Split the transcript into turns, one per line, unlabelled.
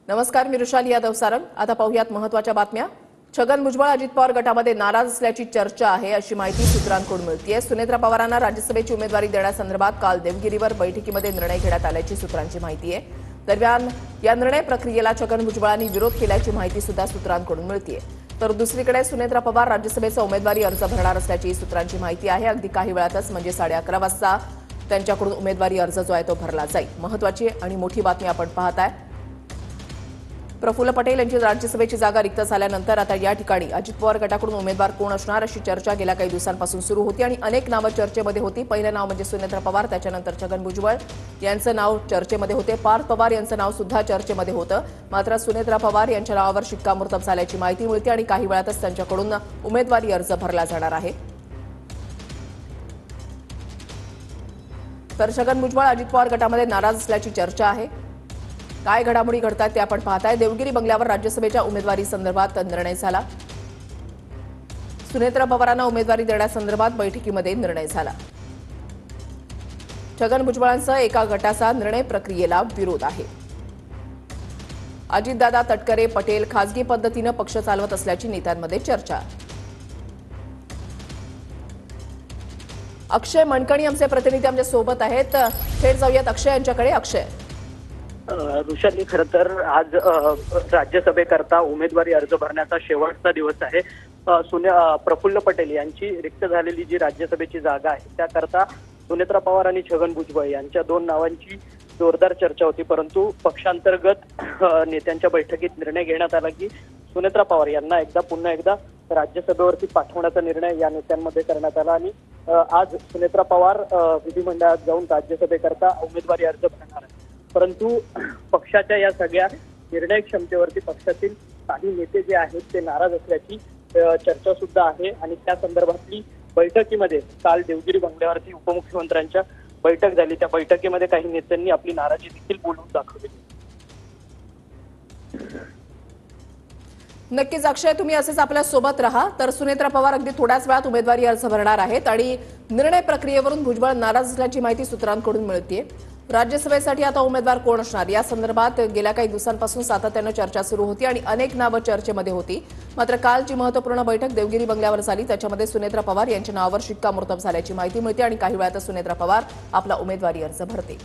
नमस्कार, मी रुशाली यादव सारंग। आता पाहूयात महत्त्वाच्या बातम्या। छगन भुजबळ अजित पवार गटामध्ये नाराज असल्याची चर्चा आहे अशी माहिती सूत्रांकडून मिळतेय। सुनेत्रा पवारांना राज्यसभेची उमेदवारी देण्यासंदर्भात काल देवगिरीवर बैठकीमध्ये निर्णय घेण्यात आल्याची सूत्रांची माहिती आहे। दरम्यान या निर्णय प्रक्रियेला छगन भुजबळांनी विरोध केल्याची माहिती सुद्धा सूत्रांकडून मिळतेय। तर दुसरीकडे सुनेत्रा पवार राज्यसभेचा उमेदवारी अर्ज भरणार असल्याची सूत्रांची माहिती आहे। अगदी काही वेळातच म्हणजे 11:30 वाजता त्यांच्याकडून उमेदवारी अर्ज जो आहे तो भरला जाईल। महत्त्वाची आणि मोठी बातमी आपण पाहताय। प्रफुल्ल पटेल यांची राज्यसभेची जागा रिक्त झाल्यानंतर आता या ठिकाणी अजित पवार गटाकडून उमेदवार कोण असणार अशी चर्चा गेल्या काही दिवसांपासून सुरू होती आणि अनेक नावं चर्चेमध्ये होती। पहिलं नाव म्हणजे सुनेत्रा पवार, त्याच्यानंतर छगन भुजबळ यांचं नाव चर्चेमध्ये होते। पार्थ पवार यांचं नाव सुद्धा चर्चेमध्ये होतं। मात्र सुनेत्रा पवार यांच्या नावावर शिक्कामोर्तब झाल्याची माहिती मिळते आणि काही वेळातच त्यांच्याकडून उमेदवारी अर्ज भरला जाणार आहे। तर छगन भुजबळ अजित पवार गटामध्ये नाराज असल्याची चर्चा आहे। काय घडामोडी घडतात ते आपण पाहताय। देवगिरी बंगल्यावर राज्यसभेच्या उमेदवारी संदर्भात निर्णय झाला। सुनेत्रा पवारांना उमेदवारी देण्यासंदर्भात बैठकीमध्ये निर्णय झाला। छगन भुजबळांसह एका गटाचा निर्णय प्रक्रियेला विरोध आहे। अजितदादा, तटकरे, पटेल खासगी पद्धतीने पक्ष चालवत असल्याची नेत्यांमध्ये चर्चा। अक्षय मनकणी आमचे प्रतिनिधी आमच्या सोबत आहेत। थेट जाऊयात अक्षय यांच्याकडे। अक्षय,
ऋषाली, खरं तर आज राज्यसभेकरता उमेदवारी अर्ज भरण्याचा शेवटचा दिवस आहे। प्रफुल्ल पटेल यांची रिक्त झालेली जी राज्यसभेची जागा आहे त्याकरता सुनेत्रा पवार आणि छगन भुजबळ यांच्या दोन नावांची जोरदार चर्चा होती। परंतु पक्षांतर्गत नेत्यांच्या बैठकीत निर्णय घेण्यात आला की सुनेत्रा पवार यांना पुन्हा एकदा राज्यसभेवरती पाठवण्याचा निर्णय या नेत्यांमध्ये करण्यात आला आणि आज सुनेत्रा पवार विधिमंडळात जाऊन राज्यसभेकरता उमेदवारी अर्ज भरणार आहे। परंतु पक्षाच्या या सगळ्या निर्णय क्षमतेवरती पक्षातील काही नेते जे आहेत ते नाराज असल्याची चर्चा सुद्धा आहे आणि त्या संदर्भातली बैठकीमध्ये काल देवगिरी बंगल्यावरती उपमुख्यमंत्र्यांच्या बैठक झाली। त्या बैठकीमध्ये काही नेत्यांनी आपली नाराजी देखील बोलून दाखवली।
नक्कीच अक्षय, तुम्ही असेच आपल्या सोबत राहा। तर सुनेत्रा पवार अगदी थोड्याच वेळात उमेदवारी अर्ज भरणार आहेत आणि निर्णय प्रक्रियेवरून भुजबळ नाराज असल्याची माहिती सूत्रांकडून मिळतेय। राज्यसभेसाठी आता उमेदवार कोण असणार या संदर्भात गेल्या काही दिवसांपासून सातत्याने चर्चा सुरू होती आणि अनेक नावं चर्चेमध्ये होती। मात्र कालची महत्त्वपूर्ण बैठक देवगिरी बंगल्यावर झाली। त्याच्यामध्ये सुनेत्रा पवार यांच्या नावावर शिक्कामोर्तब झाल्याची माहिती मिळते आणि काही वेळातच सुनेत्रा पवार आपला उमेदवारी अर्ज भरते।